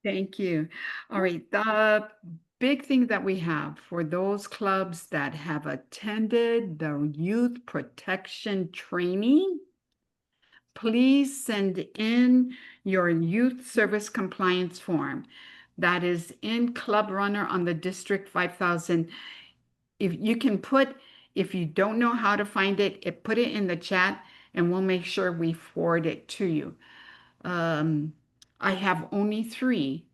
Thank you. All right, the big thing that we have for those clubs that have attended the youth protection training, please send in your youth service compliance form. That is in Club Runner on the District 5000. If you can put, if you don't know how to find it, put it in the chat and we'll make sure we forward it to you. I have only 3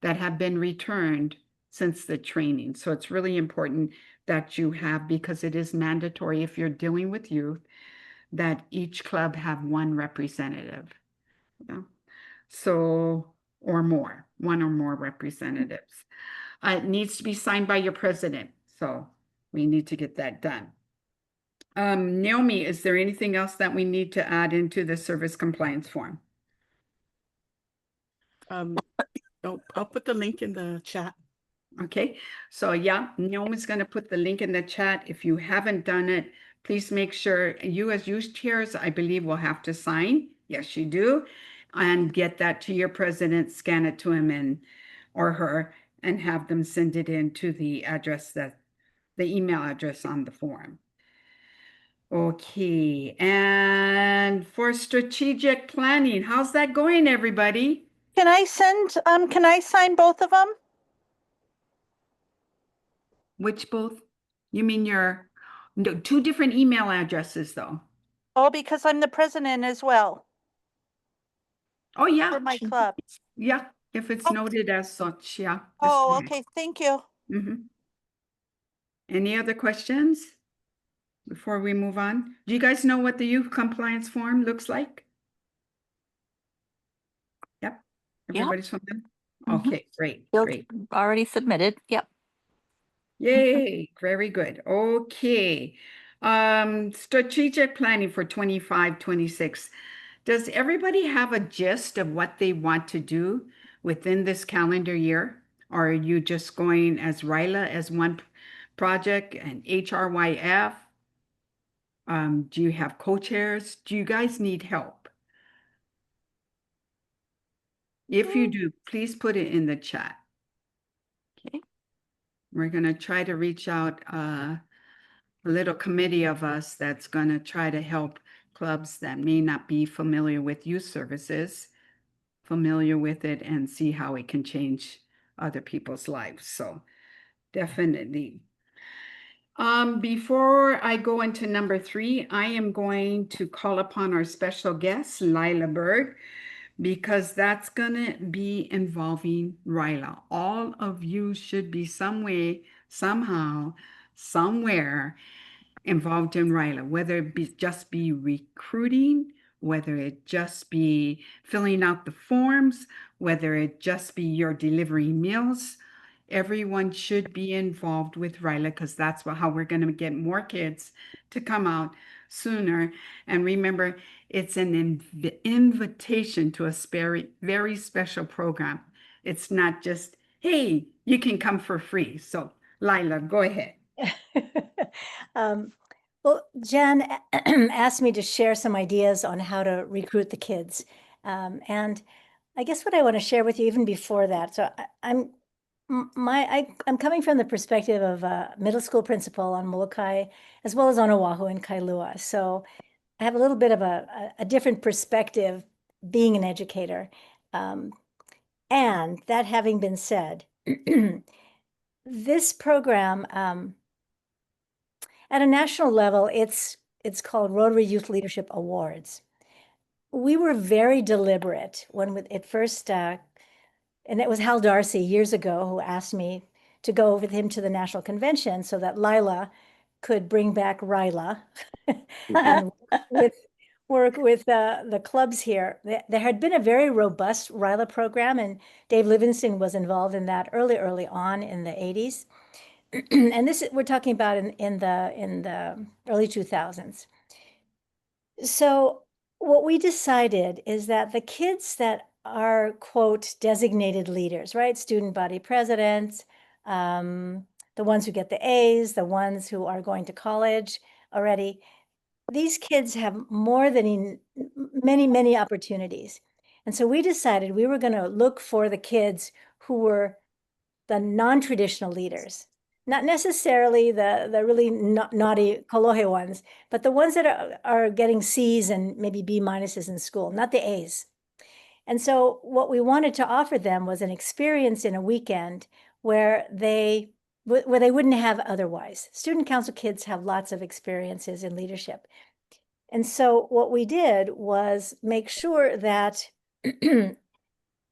that have been returned since the training. So it's really important that you have, because it is mandatory if you're dealing with youth, that each club have 1 representative. Yeah. So, or more, 1 or more representatives. It needs to be signed by your president. So we need to get that done. Naomi, is there anything else that we need to add into the service compliance form? I'll put the link in the chat. Okay, so yeah, Naomi's going to put the link in the chat. If you haven't done it, please make sure you as youth chairs, I believe, will have to sign. Yes, you do. And get that to your president, scan it to him or her, and have them send it in to the address the email address on the form. Okay, and for strategic planning, how's that going, everybody? Can I sign both of them? Which both? You mean your 2 different email addresses, though? Oh, because I'm the president as well. Oh, yeah. For my club. Yeah, if it's noted as such, yeah. Oh, okay, thank you. Any other questions before we move on? Do you guys know what the youth compliance form looks like? Yep. Everybody's familiar? Okay, great, great. Already submitted. Yep. Yay, very good. Okay. Strategic planning for 25, 26. Does everybody have a gist of what they want to do within this calendar year? Or are you just going as RYLA as one project and HRYF? Do you have co-chairs? Do you guys need help? If you do, please put it in the chat. Okay. We're going to try to reach out a little committee of us that's going to try to help clubs that may not be familiar with youth services, familiar with it, and see how it can change other people's lives. So definitely. Before I go into number 3, I am going to call upon our special guest, Lila Berg, because that's going to be involving RYLA. All of you should be some way, somehow, somewhere involved in RYLA, whether it be just be recruiting, whether it just be filling out the forms, whether it just be your delivering meals. Everyone should be involved with RYLA, because that's how we're going to get more kids to come out sooner. And remember, it's an invitation to a very special program. It's not just, hey, you can come for free. So Lila, go ahead. Well, Jen asked me to share some ideas on how to recruit the kids. And I guess what I want to share with you even before that, so I'm coming from the perspective of a middle school principal on Molokai, as well as on Oahu and Kailua. So I have a little bit of a different perspective being an educator. And that having been said, this program, at a national level, it's called Rotary Youth Leadership Awards. We were very deliberate when it first, and it was Hal Darcy years ago who asked me to go with him to the national convention so that Lila could bring back RYLA and work with the clubs here. There had been a very robust RYLA program, and Dave Livingston was involved in that early on in the 80s. And this we're talking about in the early 2000s. So what we decided is that the kids that are, quote, designated leaders, right? Student body presidents, the ones who get the A's, the ones who are going to college already. These kids have more than many opportunities. And so we decided we were going to look for the kids who were the non-traditional leaders, not necessarily the really naughty Kolohe ones, but the ones that are getting C's and maybe B minuses in school, not the A's. And so what we wanted to offer them was an experience in a weekend where they wouldn't have otherwise. Student council kids have lots of experiences in leadership. And so what we did was make sure that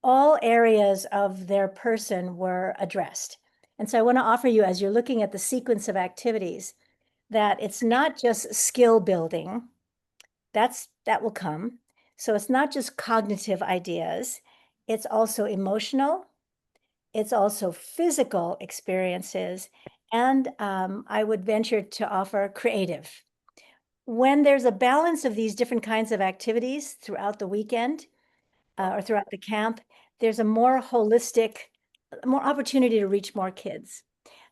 all areas of their person were addressed. And so I want to offer you, as you're looking at the sequence of activities, that it's not just skill building, that will come. So it's not just cognitive ideas, it's also emotional, it's also physical experiences, and I would venture to offer creative. When there's a balance of these different kinds of activities throughout the weekend or throughout the camp, there's a more holistic, more opportunity to reach more kids.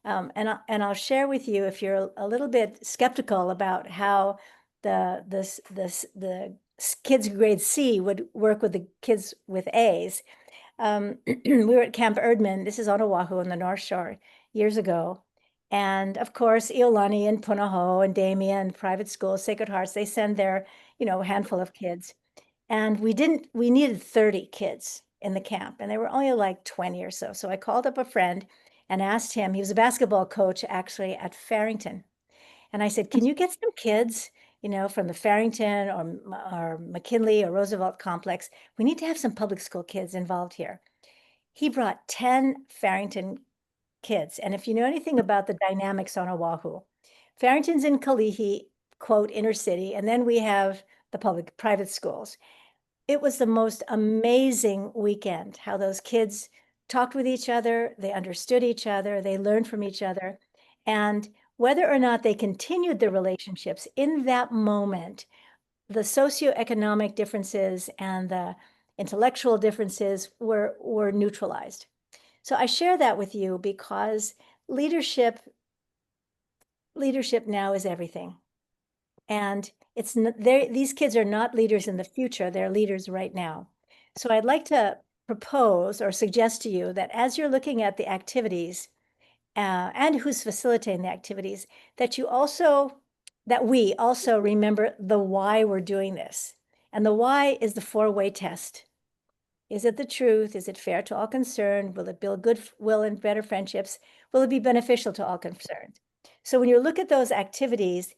And I'll share with you, if you're a little bit skeptical about how the kids grade C would work with the kids with A's. We were at Camp Erdman, this is on Oahu on the North Shore, years ago. And of course, Iolani and Punahou and Damien, private schools, Sacred Hearts, they send their, handful of kids. And we needed 30 kids in the camp, and there were only like 20 or so. So I called up a friend and asked him, he was a basketball coach actually at Farrington. And I said, can you get some kids, from the Farrington or McKinley or Roosevelt complex? We need to have some public school kids involved here. He brought 10 Farrington kids. And if you know anything about the dynamics on Oahu, Farrington's in Kalihi, quote, inner city, and then we have the private schools. It was the most amazing weekend, how those kids talked with each other, they understood each other, they learned from each other. And whether or not they continued the relationships in that moment, the socioeconomic differences and the intellectual differences were neutralized. So I share that with you because leadership now is everything. And these kids are not leaders in the future, they're leaders right now. So I'd like to propose or suggest to you that as you're looking at the activities and who's facilitating the activities, that we also remember the why we're doing this. And the why is the 4-way test. Is it the truth? Is it fair to all concerned? Will it build goodwill and better friendships? Will it be beneficial to all concerned? So when you look at those activities,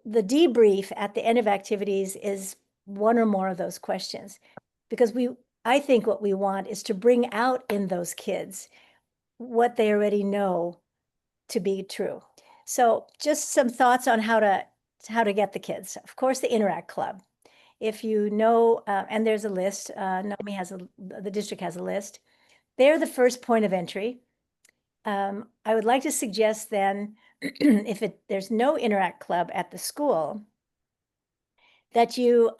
the debrief at the end of activities is one or more of those questions, because I think what we want is to bring out in those kids what they already know to be true. So just some thoughts on how to get the kids. Of course, the Interact Club. If you know, and there's a list, the district has a list. They're the first point of entry. I would like to suggest then, if there's no Interact Club at the school, that you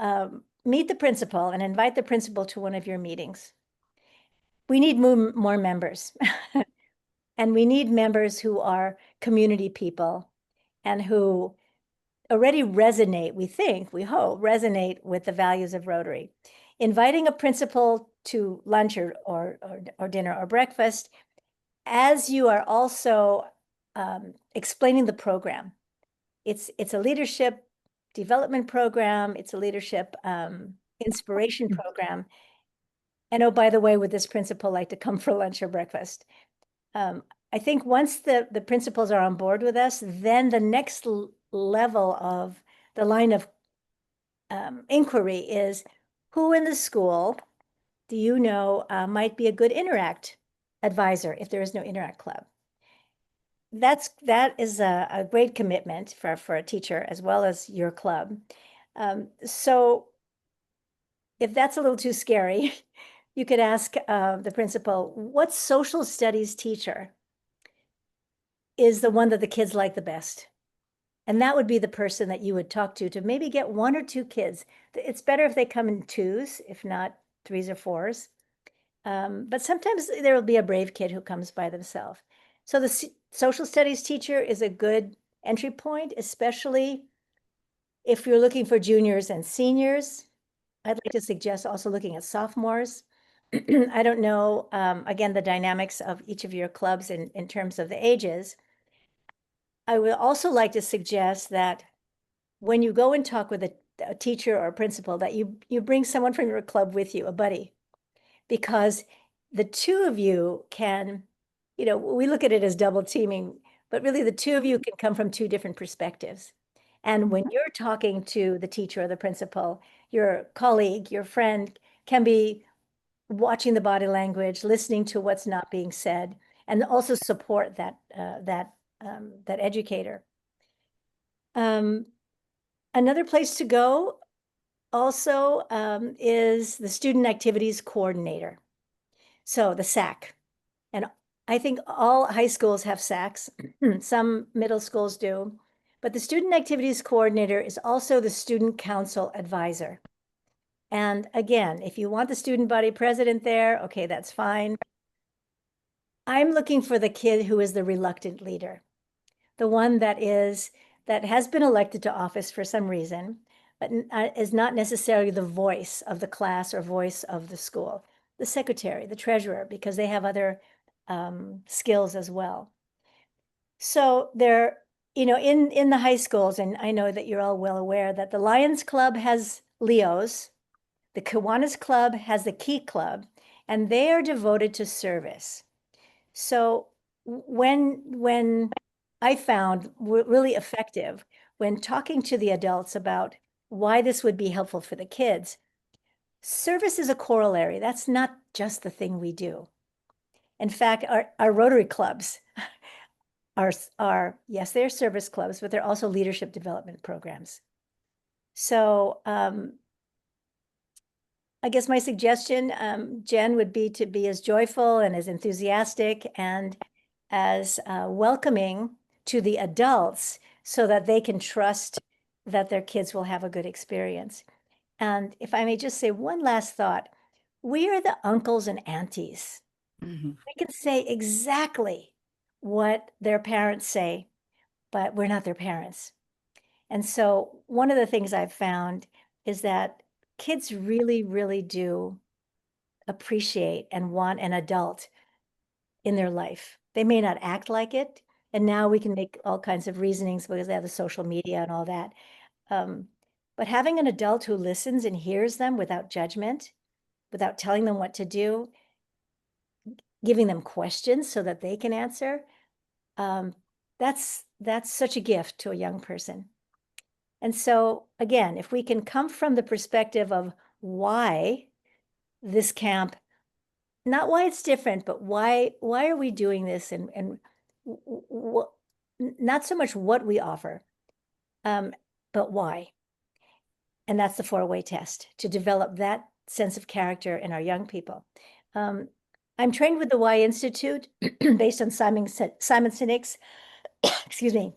meet the principal and invite the principal to one of your meetings. We need more members. And we need members who are community people and who already resonate, we hope, resonate with the values of Rotary. Inviting a principal to lunch or dinner or breakfast, as you are also explaining the program. It's a leadership development program. It's a leadership inspiration program. And oh, by the way, would this principal like to come for lunch or breakfast? I think once the principals are on board with us, then the next level of the line of inquiry is, who in the school do you know might be a good Interact advisor if there is no Interact Club? That is a great commitment for a teacher as well as your club. So if that's a little too scary, you could ask the principal, what social studies teacher is the one that the kids like the best? And that would be the person that you would talk to maybe get 1 or 2 kids. It's better if they come in 2s, if not 3s or 4s. But sometimes there will be a brave kid who comes by themselves. So the social studies teacher is a good entry point, especially if you're looking for juniors and seniors. I'd like to suggest also looking at sophomores. I don't know, again, the dynamics of each of your clubs in terms of the ages. I would also like to suggest that when you go and talk with a teacher or a principal, that you bring someone from your club with you, a buddy, because the two of you can, we look at it as double teaming, but really the two of you can come from two different perspectives. And when you're talking to the teacher or the principal, your colleague, your friend can be watching the body language, listening to what's not being said, and also support that educator. Another place to go also is the Student Activities Coordinator. So the SAC. And I think all high schools have SACs. Some middle schools do. But the Student Activities Coordinator is also the Student Council Advisor. And again, if you want the student body president there, okay, that's fine. I'm looking for the kid who is the reluctant leader, the one that has been elected to office for some reason, but is not necessarily the voice of the class or voice of the school. The secretary, the treasurer, because they have other skills as well. So they're, in the high schools, and I know that you're all well aware that the Lions Club has Leos, the Kiwanis Club has the Key Club, and they are devoted to service. So when I found really effective when talking to the adults about why this would be helpful for the kids, service is a corollary. That's not just the thing we do. In fact, our Rotary clubs are yes, they're service clubs, but they're also leadership development programs. So I guess my suggestion, Jen, would be to be as joyful and as enthusiastic and as welcoming to the adults so that they can trust that their kids will have a good experience. And if I may just say one last thought, we are the uncles and aunties. Mhm. They can say exactly what their parents say, but we're not their parents. And so one of the things I've found is that kids really, really do appreciate and want an adult in their life. They may not act like it. And now we can make all kinds of reasonings because they have the social media and all that. But having an adult who listens and hears them without judgment, without telling them what to do, giving them questions so that they can answer, that's such a gift to a young person. And so again, if we can come from the perspective of why this camp, not why it's different, but why are we doing this, and not so much what we offer, but why. And that's the 4-way test, to develop that sense of character in our young people. I'm trained with the Why Institute based on Simon Sinek's, excuse me,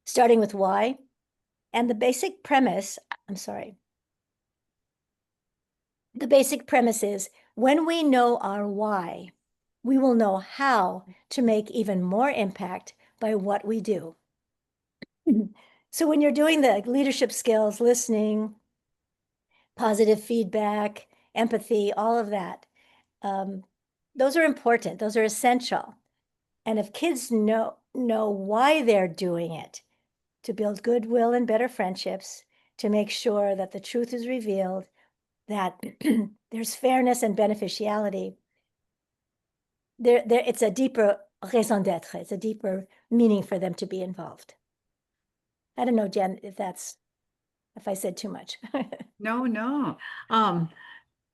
starting with why. And the basic premise, the basic premise is when we know our why, we will know how to make even more impact by what we do. So when you're doing the leadership skills, listening, positive feedback, empathy, all of that, those are important. Those are essential. And if kids know why they're doing it, to build goodwill and better friendships, to make sure that the truth is revealed, that there's fairness and beneficiality, it's a deeper raison d'être. It's a deeper meaning for them to be involved. I don't know, Jen, if I said too much. No.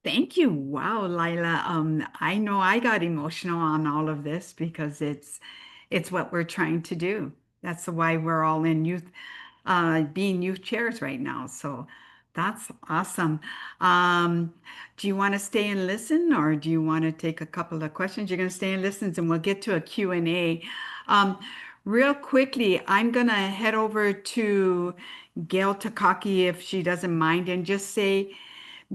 Thank you. Wow, Lila. I know I got emotional on all of this because it's what we're trying to do. That's why we're all in youth, being youth chairs right now. So that's awesome. Do you want to stay and listen, or do you want to take a couple of questions? You're going to stay and listen, and we'll get to a Q&A. Real quickly, I'm going to head over to Gail Takaki, if she doesn't mind, and just say,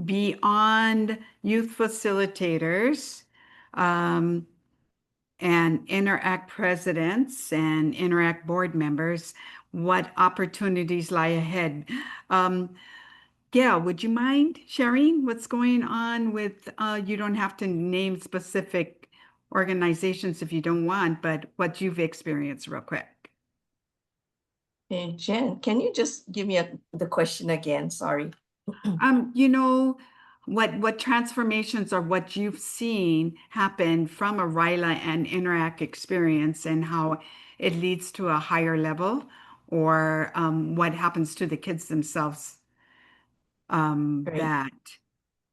beyond youth facilitators and Interact presidents and Interact board members, what opportunities lie ahead? Gail, would you mind sharing what's going on with, you don't have to name specific organizations if you don't want, but what you've experienced real quick? Hey, Jen, can you just give me the question again? Sorry. You know, what transformations or what you've seen happen from a RILA and Interact experience and how it leads to a higher level, or what happens to the kids themselves Great. that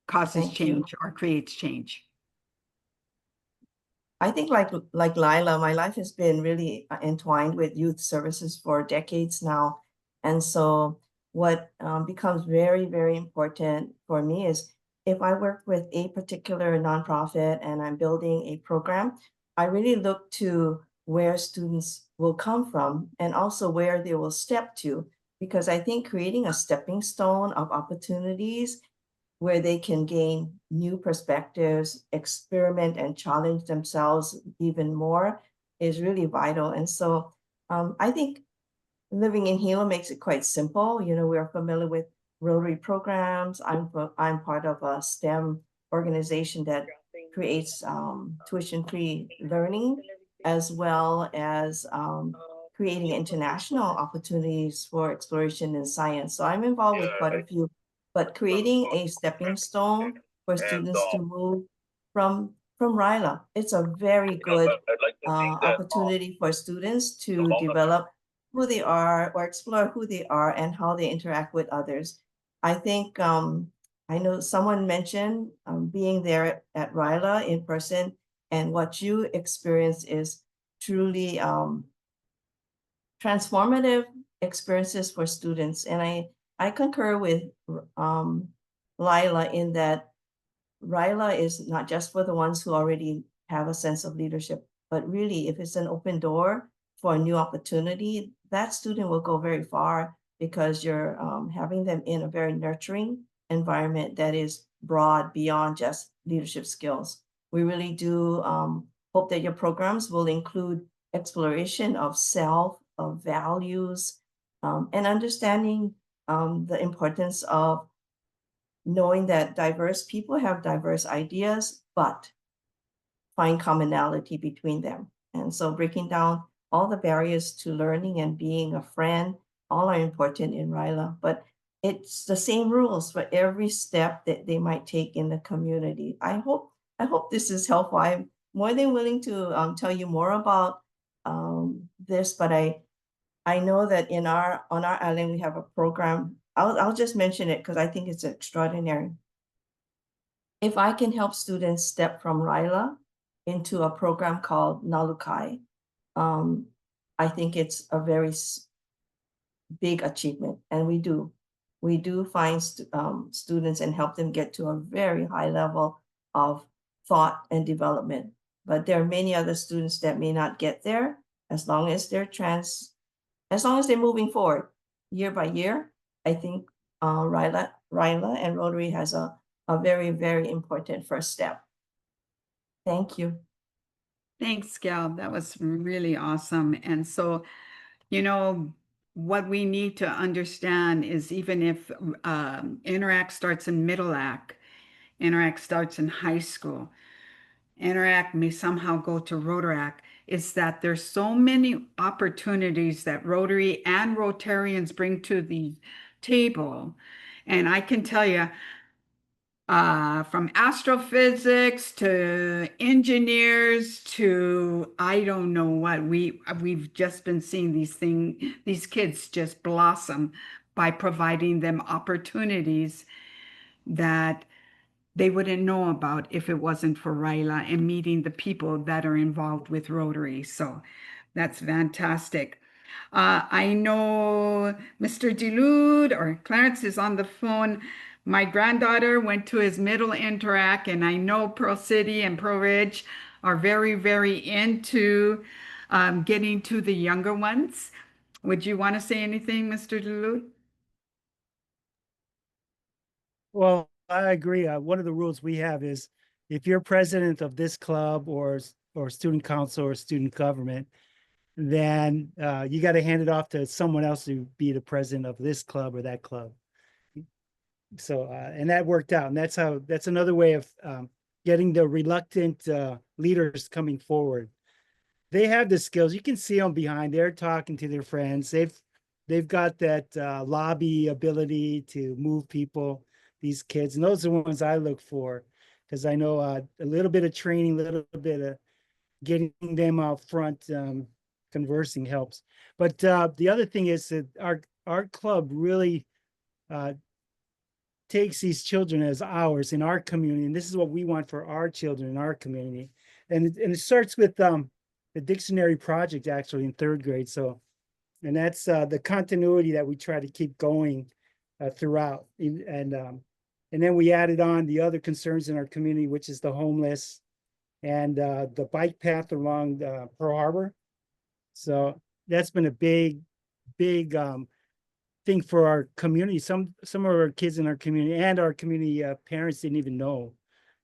causes Thank you. change or creates change. I think like Lila, my life has been really entwined with youth services for decades now. And so what becomes very, very important for me is if I work with a particular nonprofit and I'm building a program, I really look to where students will come from and also where they will step to, because I think creating a stepping stone of opportunities where they can gain new perspectives, experiment and challenge themselves even more is really vital. And so I think living in Gila makes it quite simple. You know, we're familiar with Rotary programs. I'm part of a STEM organization that creates tuition-free learning, as well as creating international opportunities for exploration in science. So I'm involved with quite a few, but creating a stepping stone for students to move from RILA, it's a very good opportunity for students to develop who they are or explore who they are and how they interact with others. I think, I know someone mentioned being there at RILA in person, and what you experience is truly transformative experiences for students. And I concur with Lila in that RILA is not just for the ones who already have a sense of leadership, but really if it's an open door for a new opportunity, that student will go very far because you're having them in a very nurturing environment that is broad beyond just leadership skills. We really do hope that your programs will include exploration of self, of values, and understanding the importance of knowing that diverse people have diverse ideas, but find commonality between them. And so breaking down all the barriers to learning and being a friend, all are important in RILA, but it's the same rules for every step that they might take in the community. I hope this is helpful. I'm more than willing to tell you more about this, but I know that on our island, we have a program. I'll just mention it because I think it's extraordinary. If I can help students step from RILA into a program called Nalukai, I think it's a very big achievement. And we do find students and help them get to a very high level of thought and development. But there are many other students that may not get there as long as they're moving forward year by year. I think RILA and Rotary has a very, very important first step. Thank you. Thanks, Gail. That was really awesome. And so, you know, what we need to understand is even if Interact starts in middle act, Interact starts in high school, Interact may somehow go to Rotaract, is that there's so many opportunities that Rotary and Rotarians bring to the table. And I can tell you, from astrophysics to engineers to I don't know what, we've just been seeing these kids just blossom by providing them opportunities that they wouldn't know about if it wasn't for RILA and meeting the people that are involved with Rotary. So that's fantastic. I know Mr. Delude or Clarence is on the phone. My granddaughter went to his middle Interact, and I know Pearl City and Pearl Ridge are very, very into getting to the younger ones. Would you want to say anything, Mr. Delude? Well, I agree. One of the rules we have is if you're president of this club or student council or student government, then you got to hand it off to someone else to be the president of this club or that club. So, and that worked out. And that's another way of getting the reluctant leaders coming forward. They have the skills. You can see them behind. They're talking to their friends. They've got that lobby ability to move people, these kids. And those are the ones I look for, because I know a little bit of training, a little bit of getting them out front, conversing helps. But the other thing is that our club really takes these children as ours in our community, and this is what we want for our children in our community. And it starts with the dictionary project actually in 3rd grade. So, and that's the continuity that we try to keep going throughout. And then we added on the other concerns in our community, which is the homeless and the bike path along Pearl Harbor. So that's been a big thing for our community. Some of our kids in our community and our community parents didn't even know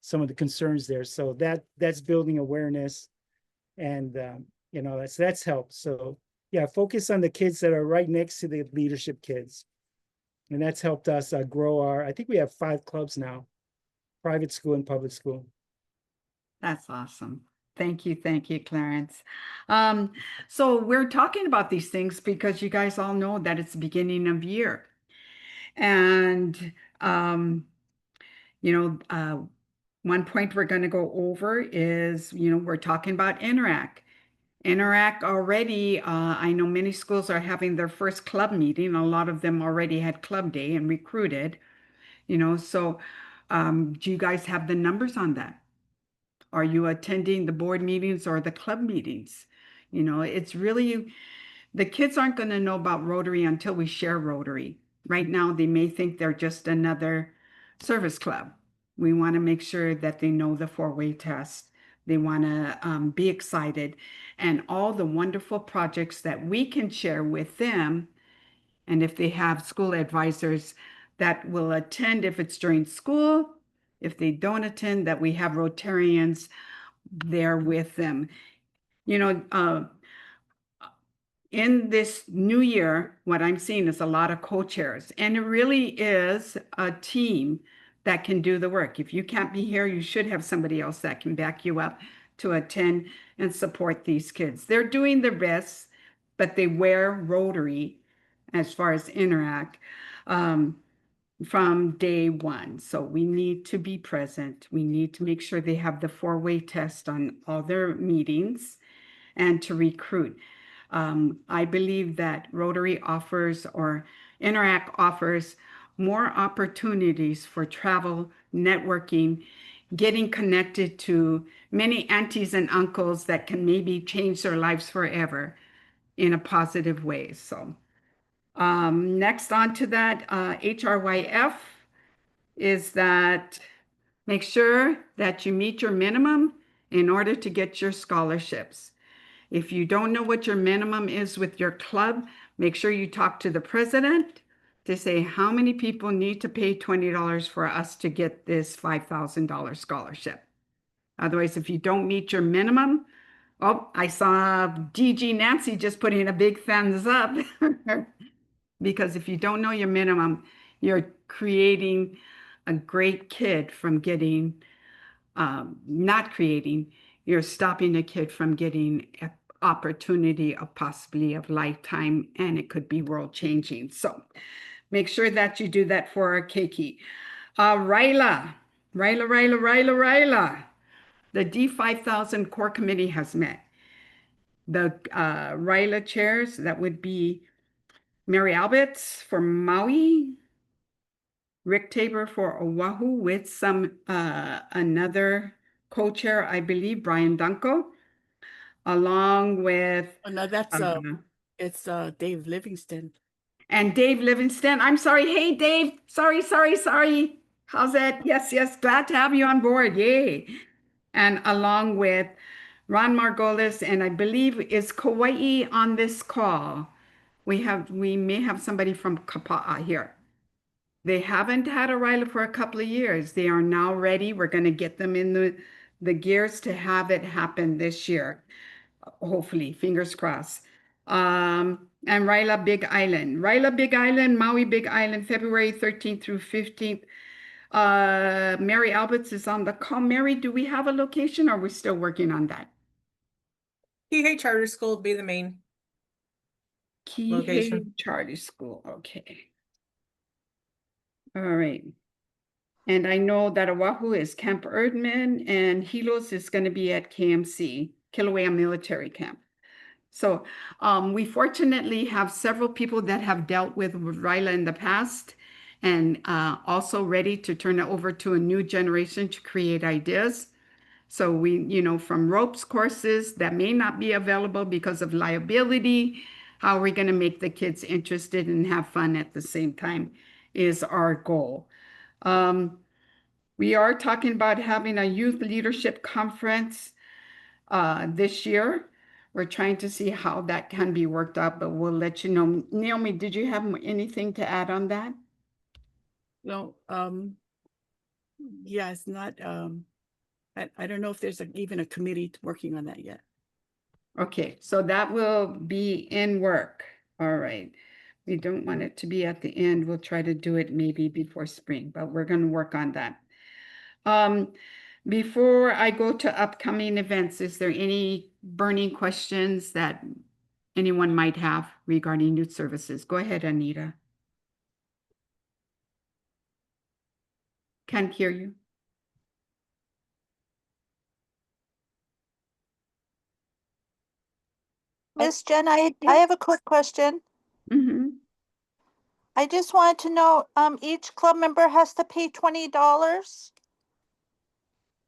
some of the concerns there. So that's building awareness, and you know, that's helped. So yeah, focus on the kids that are right next to the leadership kids, and that's helped us grow I think we have 5 clubs now, private school and public school. That's awesome. Thank you, Clarence. So we're talking about these things because you guys all know that it's the beginning of year. And, one point we're going to go over is, we're talking about Interact. Interact already, I know many schools are having their first club meeting. A lot of them already had club day and recruited, so do you guys have the numbers on that? Are you attending the board meetings or the club meetings? It's really, the kids aren't going to know about Rotary until we share Rotary. Right now, they may think they're just another service club. We want to make sure that they know the 4-way test. They want to be excited, and all the wonderful projects that we can share with them. And if they have school advisors that will attend, if it's during school, if they don't attend, that we have Rotarians there with them. In this new year, what I'm seeing is a lot of co-chairs, and it really is a team that can do the work. If you can't be here, you should have somebody else that can back you up to attend and support these kids. They're doing their best, but they wear Rotary as far as Interact from day one. So we need to be present. We need to make sure they have the 4-way test on all their meetings and to recruit. I believe that Rotary offers, or Interact offers, more opportunities for travel, networking, getting connected to many aunties and uncles that can maybe change their lives forever in a positive way. So next on to that, HRYF is that make sure that you meet your minimum in order to get your scholarships. If you don't know what your minimum is with your club, make sure you talk to the president to say how many people need to pay $20 for us to get this $5,000 scholarship. Otherwise, if you don't meet your minimum, oh, I saw DG Nancy just putting a big thumbs up. Because if you don't know your minimum, you're creating a great kid from getting, you're stopping a kid from getting an opportunity of possibly of lifetime, and it could be world changing. So make sure that you do that for our Keiki. Ryla. The D5000 core committee has met. The Ryla chairs, that would be Mary Alberts for Maui, Rick Tabor for Oahu, with some another co-chair, I believe, Brian Dunko, along with Oh, no, it's Dave Livingston. and Dave Livingston. I'm sorry. Hey, Dave. Sorry. How's that? Yes. Glad to have you on board. Yay. And along with Ron Margolis, and I believe is Kauai on this call. We may have somebody from Kapa'a here. They haven't had a Ryla for a couple of years. They are now ready. We're going to get them in the gears to have it happen this year. Hopefully, fingers crossed. And Ryla Big Island. Ryla Big Island, Maui Big Island, February 13th through 15th. Mary Alberts is on the call. Mary, do we have a location or are we still working on that? Kihei Charter School would be the main. Kihei Location. Charter School, okay. All right. And I know that Oahu is Camp Erdman and Hilos is going to be at KMC, Kilauea Military Camp. So we fortunately have several people that have dealt with Ryla in the past and also ready to turn it over to a new generation to create ideas. So we, you know, from ropes courses that may not be available because of liability, how are we going to make the kids interested and have fun at the same time is our goal. We are talking about having a youth leadership conference this year. We're trying to see how that can be worked out, but we'll let you know. Naomi, did you have anything to add on that? No, yeah, it's not, I don't know if there's even a committee working on that yet. Okay, so that will be in work. All right. We don't want it to be at the end. We'll try to do it maybe before spring, but we're going to work on that. Before I go to upcoming events, is there any burning questions that anyone might have regarding youth services? Go ahead, Anita. Can't hear you. Miss Jen, I have a quick question. Mm-hmm. I just wanted to know, each club member has to pay $20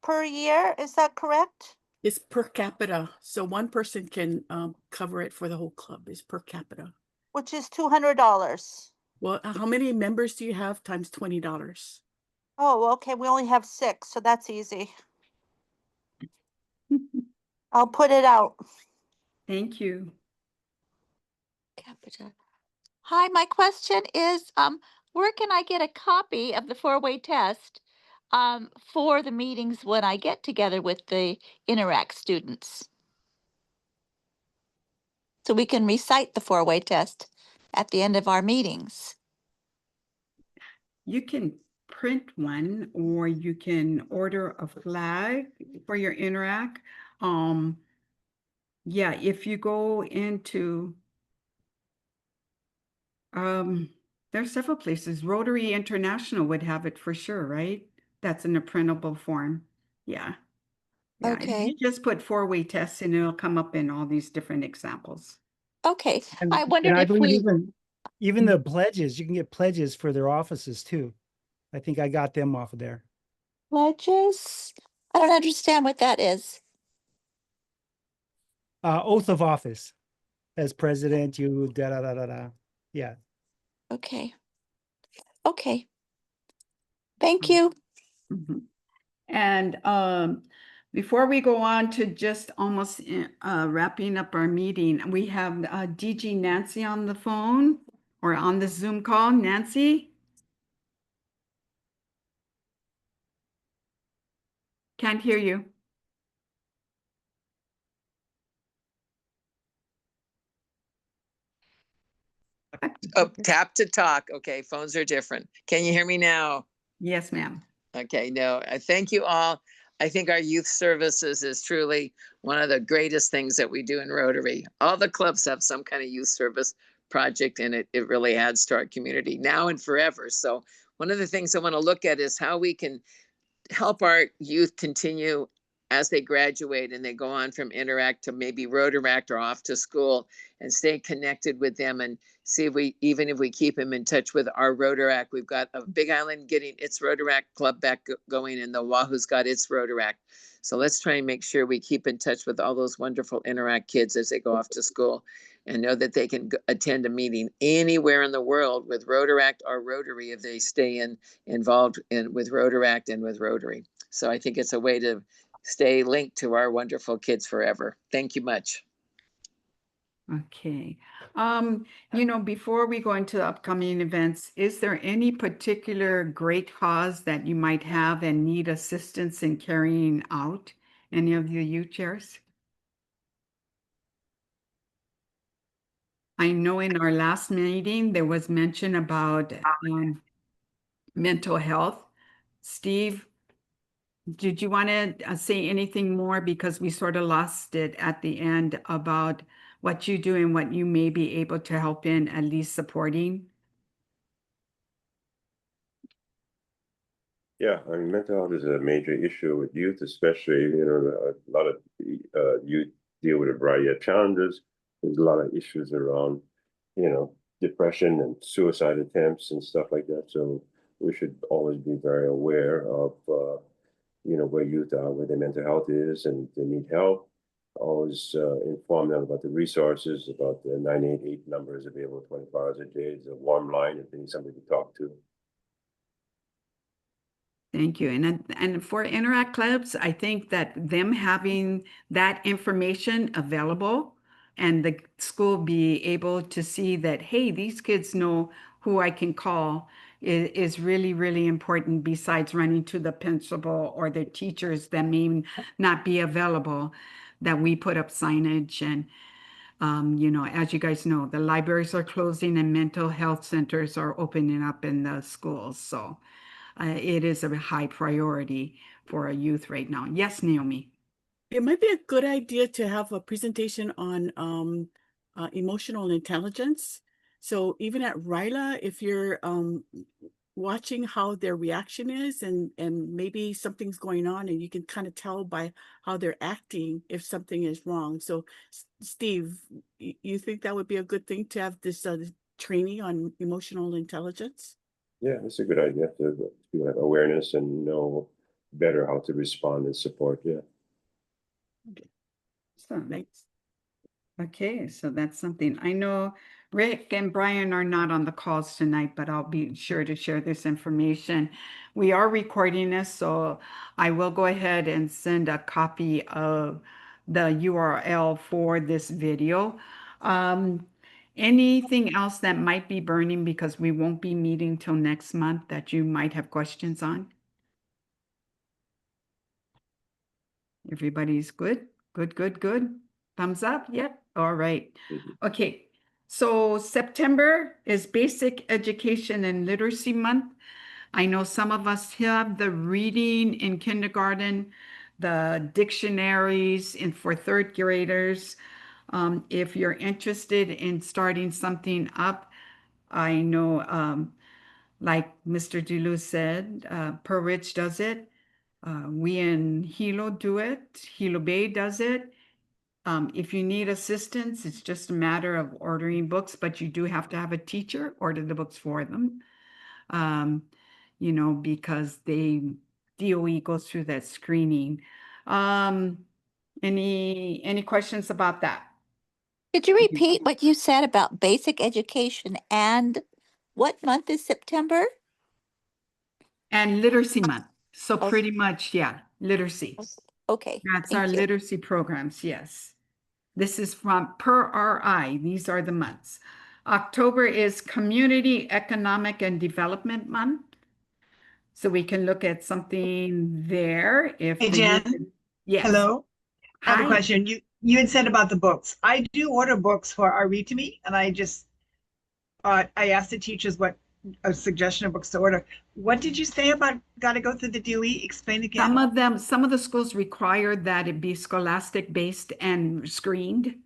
per year. Is that correct? It's per capita, so one person can cover it for the whole club. Is per capita. Which is $200. Well, how many members do you have times $20? Oh, okay. We only have 6, so that's easy. I'll put it out. Thank you. Capita. Hi, my question is, where can I get a copy of the four-way test for the meetings when I get together with the Interact students? So we can recite the four-way test at the end of our meetings. You can print one or you can order a flag for your Interact. Yeah, if you go into there's several places. Rotary International would have it for sure, right? That's in a printable form. Yeah. Yeah. Okay. You just put four-way tests and it'll come up in all these different examples. Okay, And, I wondered I if believe we, even the pledges, you can get pledges for their offices too. I think I got them off of there. pledges? I don't understand what that is. Oath of office as president, you da da da da da. Yeah. Okay. Okay. Thank you. Mhm. And before we go on to just almost wrapping up our meeting, we have DG Nancy on the phone or on the Zoom call. Nancy? Can't hear you. Oh, tap to talk. Okay, phones are different. Can you hear me now? Yes, ma'am. Okay, no, thank you all. I think our youth services is truly one of the greatest things that we do in Rotary. All the clubs have some kind of youth service project and it really adds to our community now and forever. So one of the things I want to look at is how we can help our youth continue as they graduate and they go on from Interact to maybe Rotaract or off to school and stay connected with them and see if we, even if we keep them in touch with our Rotaract. We've got a Big Island getting its Rotaract club back going and the Oahu's got its Rotaract. So let's try and make sure we keep in touch with all those wonderful Interact kids as they go off to school and know that they can attend a meeting anywhere in the world with Rotaract or Rotary if they stay involved with Rotaract and with Rotary. So I think it's a way to stay linked to our wonderful kids forever. Thank you much. Okay. You know, before we go into the upcoming events, is there any particular great cause that you might have and need assistance in carrying out? Any of the youth chairs? I know in our last meeting, there was mention about mental health. Steve, did you want to say anything more? Because we sort of lost it at the end about what you do and what you may be able to help in, at least supporting. Yeah, I mean, mental health is a major issue with youth, especially, a lot of youth deal with a variety of challenges. There's a lot of issues around, depression and suicide attempts and stuff like that. So we should always be very aware of, where youth are, where their mental health is, and they need help. Always inform them about the resources, about the 988 numbers available 24 hours a day. It's a warm line if they need somebody to talk to. Thank you. And for Interact Clubs, I think that them having that information available and the school be able to see that, hey, these kids know who I can call is really, really important, besides running to the principal or the teachers that may not be available, that we put up signage. And as you guys know, the libraries are closing and mental health centers are opening up in the schools. So it is a high priority for a youth right now. Yes, Naomi. It might be a good idea to have a presentation on emotional intelligence. So even at RILA, if you're watching how their reaction is, and maybe something's going on, and you can kind of tell by how they're acting if something is wrong. So Steve, you think that would be a good thing to have this training on emotional intelligence? Yeah, it's a good idea to have awareness and know better how to respond and support. Yeah. So, Thanks. okay, so that's something. I know Rick and Brian are not on the calls tonight, but I'll be sure to share this information. We are recording this, so I will go ahead and send a copy of the URL for this video. Anything else that might be burning, because we won't be meeting till next month, that you might have questions on? Everybody's good? Good. Thumbs up? Yep. All right. Okay. So September is Basic Education and Literacy Month. I know some of us have the reading in kindergarten, the dictionaries for third graders. If you're interested in starting something up, I know, like Mr. Delu said, Per Ridge does it. We in Hilo do it. Hilo Bay does it. If you need assistance, it's just a matter of ordering books, but you do have to have a teacher order the books for them. Because DOE goes through that screening. Any questions about that? Could you repeat what you said about basic education and what month is September? And Literacy Month. So Oh. pretty much, yeah, literacy. Okay. That's our thank you. literacy programs, yes. This is from per RI. These are the months. October is Community Economic and Development Month. So we can look at something there if Hey, the Jen. youth- Yes. Hello. I have Hi. a question. You had said about the books. I do order books for our Read to Me, and I just I asked the teachers what a suggestion of books to order. What did you say about got to go through the DOE? Explain again. Some of the schools require that it be scholastic based and screened.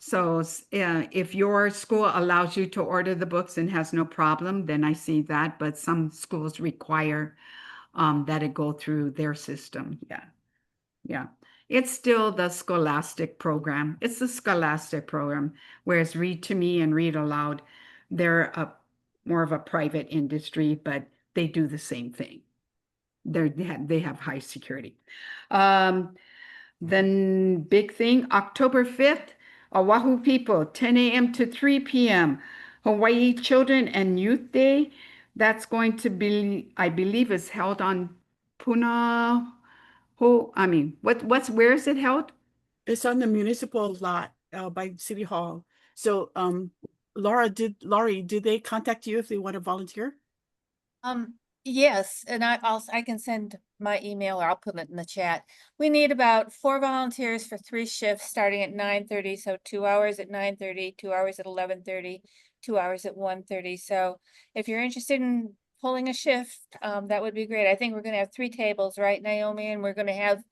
So if your school allows you to order the books and has no problem, then I see that. But some schools require that it go through their system. Yeah. It's still the scholastic program. It's the scholastic program, whereas Read to Me and Read Aloud, they're more of a private industry, but they do the same thing. They have high security. Then big thing, October 5th, Oahu People, 10 a.m. to 3 p.m. Hawaii Children and Youth Day. That's going to be, I believe, is held on Puna. Where is it held? It's on the municipal lot by City Hall. So Laurie, did they contact you if they want to volunteer? Yes, and I can send my email, or I'll put it in the chat. We need about 4 volunteers for 3 shifts starting at 9:30. So 2 hours at 9:30, 2 hours at 11:30, 2 hours at 1:30. So if you're interested in pulling a shift, that would be great. I think we're gonna have 3 tables, right, Naomi? And we're gonna have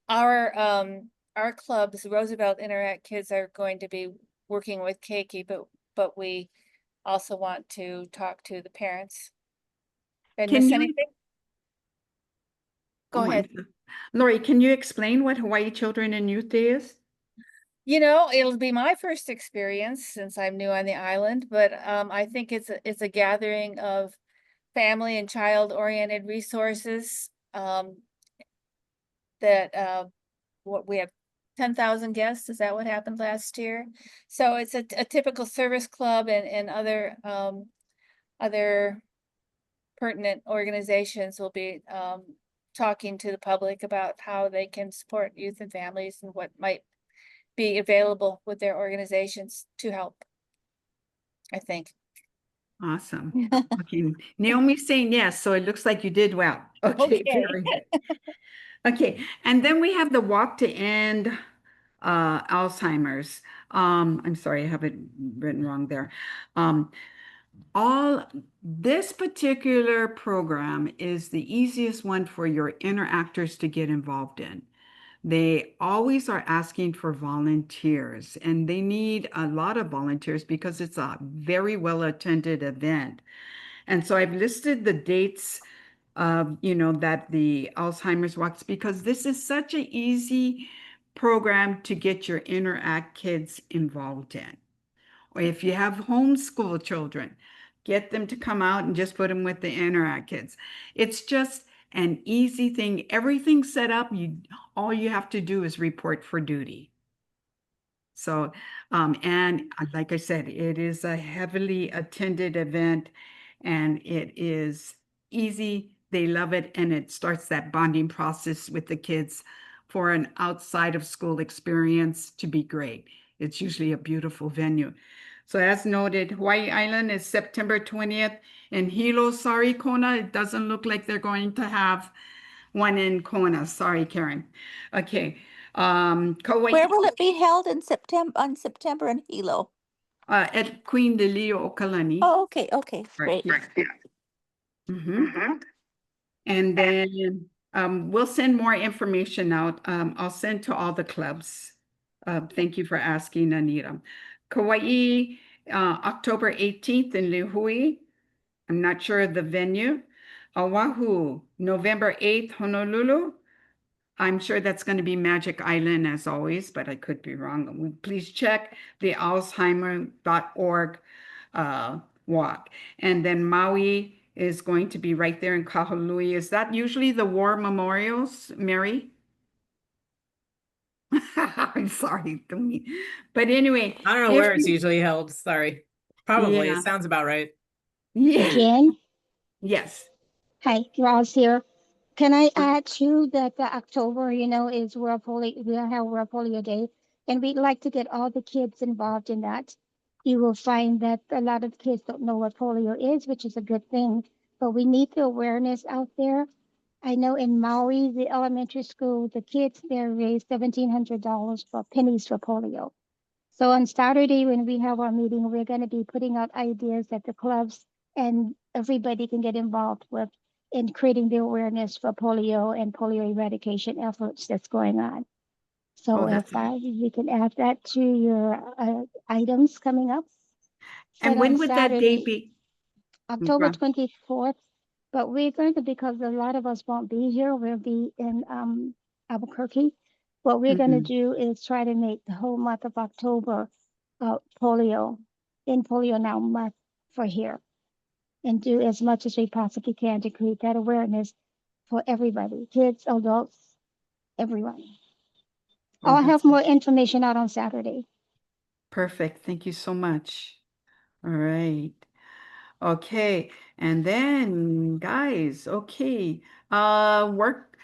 our clubs, Roosevelt Interact Kids, are going to be working with Keiki, but we also want to talk to the parents. Did I Can miss you- anything? Go Oh, I'm ahead. so- Lori, can you explain what Hawaii Children and Youth Day is? You know, it'll be my first experience since I'm new on the island, but I think it's a gathering of family and child-oriented resources. That what we have 10,000 guests. Is that what happened last year? So it's a typical service club and other pertinent organizations will be talking to the public about how they can support youth and families and what might be available with their organizations to help, I think. Awesome. Okay, Naomi's saying yes, so it looks like you did well. Okay, Okay. very good. Okay, and then we have the Walk to End Alzheimer's. I'm sorry, I have it written wrong there. This particular program is the easiest one for your interactors to get involved in. They always are asking for volunteers, and they need a lot of volunteers because it's a very well-attended event. And so I've listed the dates that the Alzheimer's Walks, because this is such an easy program to get your Interact kids involved in. Or if you have homeschool children, get them to come out and just put them with the Interact kids. It's just an easy thing. Everything's set up. All you have to do is report for duty. So, and like I said, it is a heavily attended event, and it is easy. They love it, and it starts that bonding process with the kids for an outside of school experience to be great. It's usually a beautiful venue. So as noted, Hawaii Island is September 20th. In Hilo, sorry, Kona, it doesn't look like they're going to have one in Kona. Sorry, Karen. Okay. Kauai, Where will it be held in September in Hilo? at Queen Lelio Okalani. Oh, okay, Right, great. yeah. And then we'll send more information out. I'll send to all the clubs. Thank you for asking, Anita. Kauai, October 18th in Lihui. I'm not sure of the venue. Oahu, November 8th, Honolulu. I'm sure that's going to be Magic Island as always, but I could be wrong. Please check the alzheimer.org walk. And then Maui is going to be right there in Kahului. Is that usually the war memorials, Mary? I'm sorry, but anyway. I don't know where it's usually held. Sorry. Probably. Yeah. It sounds about right. Yeah. Jen, Yes. hi, Ross here. Can I add too that the October, is World Polio, we have World Polio Day, and we'd like to get all the kids involved in that. You will find that a lot of kids don't know what polio is, which is a good thing, but we need the awareness out there. I know in Maui, the elementary school, the kids there raised $1,700 for pennies for polio. So on Saturday, when we have our meeting, we're going to be putting out ideas that the clubs and everybody can get involved with in creating the awareness for polio and polio eradication efforts that's going on. So that's you can add that to your items coming up. And But when on would that Saturday, date be? October Right. 24th, but we're going to, because a lot of us won't be here, we'll be in Albuquerque. What we're going to do is try to make the whole month of October Polio Now month for here, and do as much as we possibly can to create that awareness for everybody, kids, adults, everyone. Oh, I'll have that's more information out on Saturday. perfect. Thank you so much. All right. Okay. And then, guys, okay. Work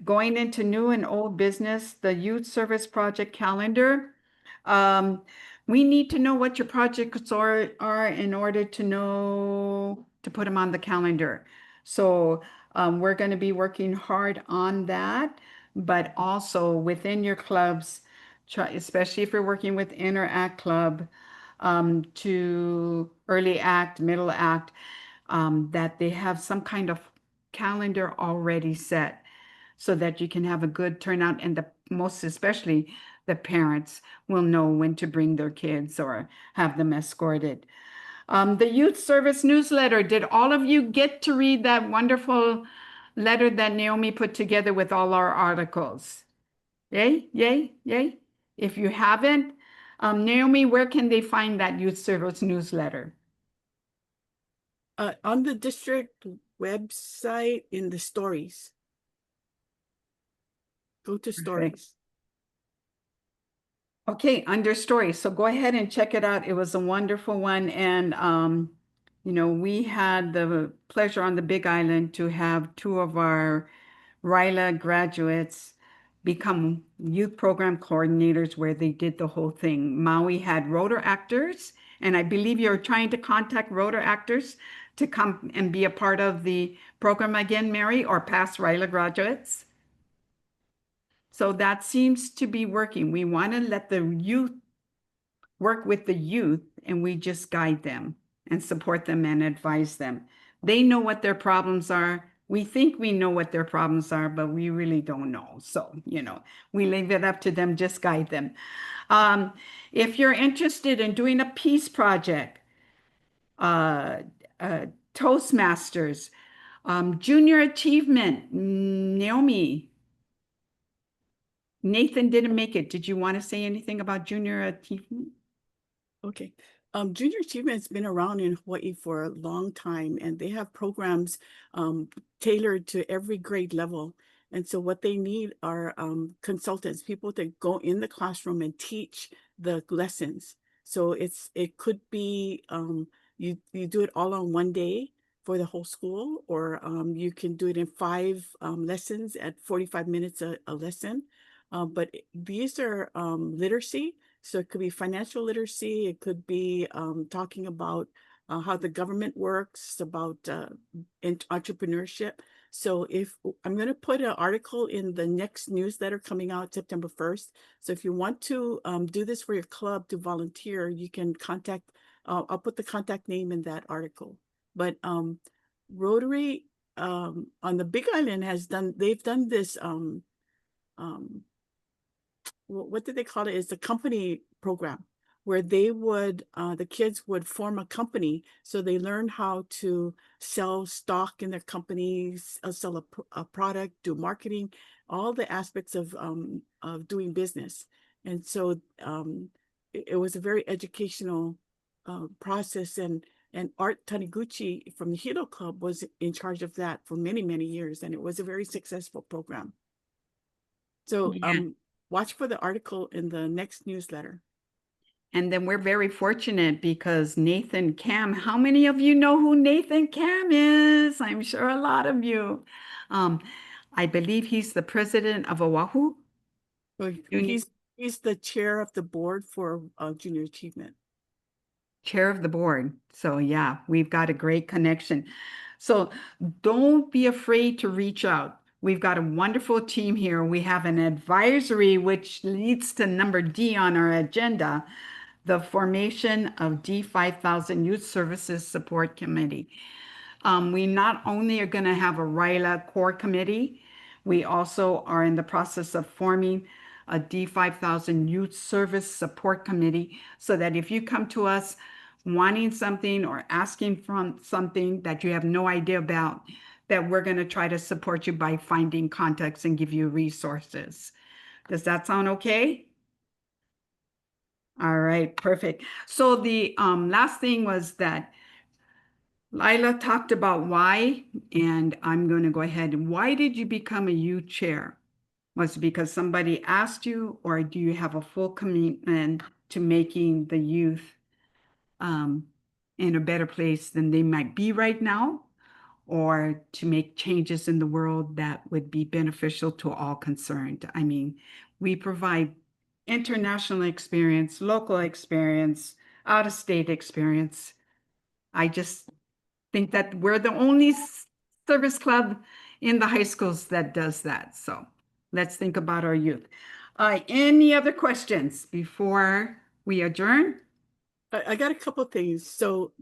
going into new and old business, the youth service project calendar. We need to know what your projects are in order to know to put them on the calendar. So We're going to be working hard on that, but also within your clubs, try, especially if you're working with Interact Club, to early act, middle act, that they have some kind of calendar already set so that you can have a good turnout, and the most especially the parents will know when to bring their kids or have them escorted. The youth service newsletter, did all of you get to read that wonderful letter that Naomi put together with all our articles? Yay, yay, yay. If you haven't, Naomi, where can they find that youth service newsletter? On the district website in the stories. Go to stories. Okay, under stories. So go ahead and check it out. It was a wonderful one. And, you know, we had the pleasure on the Big Island to have two of our RILA graduates become youth program coordinators where they did the whole thing. Maui had rotor actors, and I believe you're trying to contact rotor actors to come and be a part of the program again, Mary, or past RILA graduates. So that seems to be working. We want to let the youth work with the youth, and we just guide them and support them and advise them. They know what their problems are. We think we know what their problems are, but we really don't know. So, you know, we leave it up to them, just guide them. If you're interested in doing a peace project, Toastmasters, junior achievement, Naomi, Nathan didn't make it. Did you want to say anything about junior achievement? Okay. Junior Achievement's been around in Hawaii for a long time, and they have programs tailored to every grade level. And so what they need are consultants, people to go in the classroom and teach the lessons. So it could be you do it all on one day for the whole school, or you can do it in 5 lessons at 45 minutes a lesson. But these are literacy. So it could be financial literacy. It could be talking about how the government works, about entrepreneurship. So if I'm going to put an article in the next newsletter coming out September 1st. So if you want to do this for your club to volunteer, you can contact, I'll put the contact name in that article. But Rotary on the Big Island they've done this, what did they call it? It's a company program where they would, the kids would form a company. So they learn how to sell stock in their companies, sell a product, do marketing, all the aspects of doing business. And so it was a very educational process. And Art Taniguchi from the Hilo Club was in charge of that for many, many years. And it was a very successful program. So watch for the article in the next newsletter. And then we're very fortunate because Nathan Cam, how many of you know who Nathan Cam is? I'm sure a lot of you. I believe he's the president of Oahu. So he's the chair of the board for Junior Achievement. Chair of the board. So yeah, we've got a great connection. So don't be afraid to reach out. We've got a wonderful team here. We have an advisory, which leads to number D on our agenda, the formation of D5000 Youth Services Support Committee. We not only are going to have a RILA core committee, we also are in the process of forming a D5000 Youth Service Support Committee, so that if you come to us wanting something or asking for something that you have no idea about, that we're going to try to support you by finding contacts and give you resources. Does that sound okay? All right, perfect. So the last thing was that Lila talked about why, and I'm going to go ahead. Why did you become a youth chair? Was it because somebody asked you, or do you have a full commitment to making the youth in a better place than they might be right now, or to make changes in the world that would be beneficial to all concerned? I mean, we provide international experience, local experience, out-of-state experience. I just think that we're the only service club in the high schools that does that. So let's think about our youth. Any other questions before we adjourn? I got a couple things. So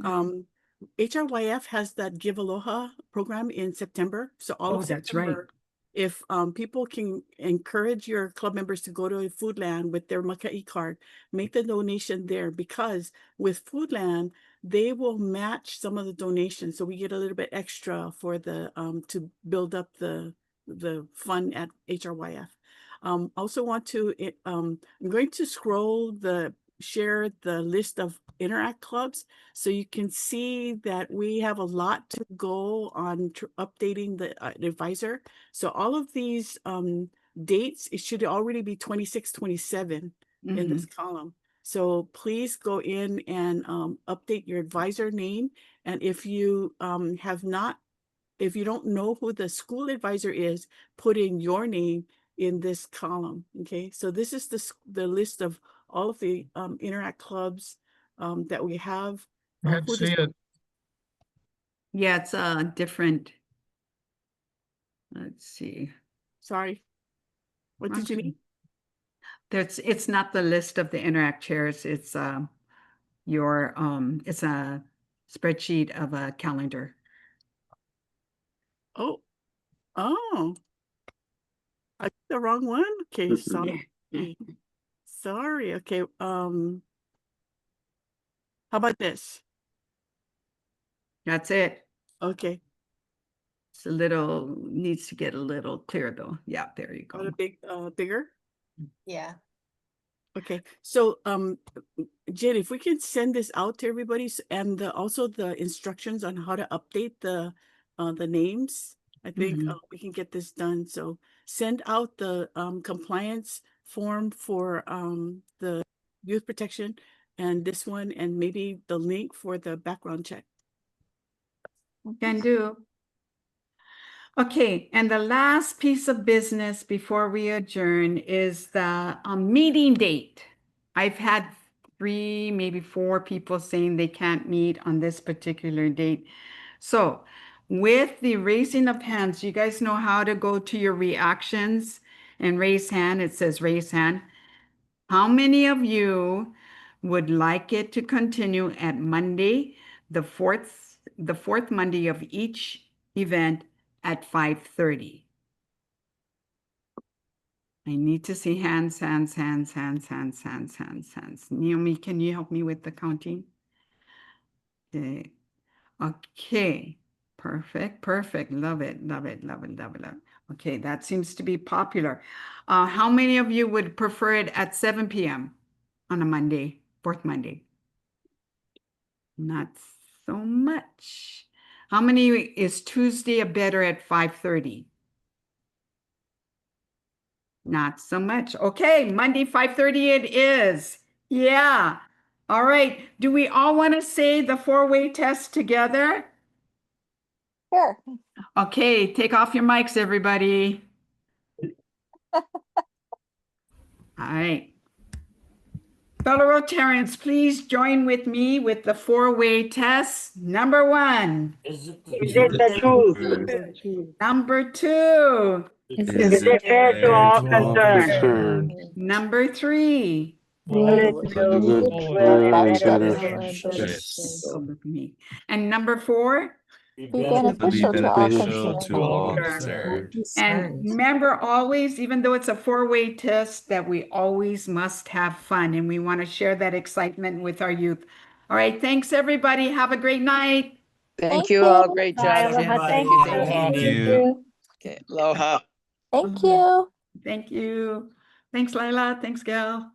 HRYF has that Give Aloha program in September. So all Oh, of that's right. September, if people can encourage your club members to go to Foodland with their Maka'i card, make the donation there, because with Foodland, they will match some of the donations. So we get a little bit extra for the to build up the fund at HRYF. Also want to I'm going to share the list of Interact clubs so you can see that we have a lot to go on updating the advisor. So all of these dates, it should already be 26, 27 in this column. So please go in and update your advisor name. And if you if you don't know who the school advisor is, put in your name in this column. Okay, so this is the list of all of the Interact clubs that we have. Can't see it. Yeah, it's different. Let's see. Sorry. What did you mean? It's not the list of the Interact chairs. It's your it's a spreadsheet of a calendar. Oh, I did the wrong one. Okay, sorry. Sorry. Okay. How about this? That's it. Okay. It's a little, needs to get a little clearer though. Yeah, there you Got go. a big bigger? Yeah. Okay, so Jen, if we can send this out to everybody and also the instructions on how to update the names, I think we can get this done. So send out the compliance form for the youth protection and this one, and maybe the link for the background check. Can do. Okay, and the last piece of business before we adjourn is the meeting date. I've had 3, maybe 4 people saying they can't meet on this particular date. So with the raising of hands, you guys know how to go to your reactions and raise hand. It says raise hand. How many of you would like it to continue at Monday, the fourth Monday of each event at 5:30? I need to see hands. Naomi, can you help me with the counting? Okay. Perfect. Love it. Okay, that seems to be popular. How many of you would prefer it at 7 p.m. on a Monday, 4th Monday? Not so much. How many is Tuesday better at 5:30? Not so much. Okay, Monday 5:30 it is. Yeah. All right. Do we all want to say the 4-way test together? Sure. Okay, take off your mics, everybody. All right. Fellow Rotarians, please join with me with the 4-way test. Number 1. Is it the truth? Number 2. Is it fair to all concerned? Number 3. Will it build goodwill and better Don't look at me. And number 4. Be beneficial to all concerned. And remember always, even though it's a 4-way test, that we always must have fun, and we want to share that excitement with our youth. All right, thanks everybody. Have a great night. Thank you all. Great job. Thank you. Okay, aloha. Thank you. Thank you. Thanks, Lila. Thanks, Gail.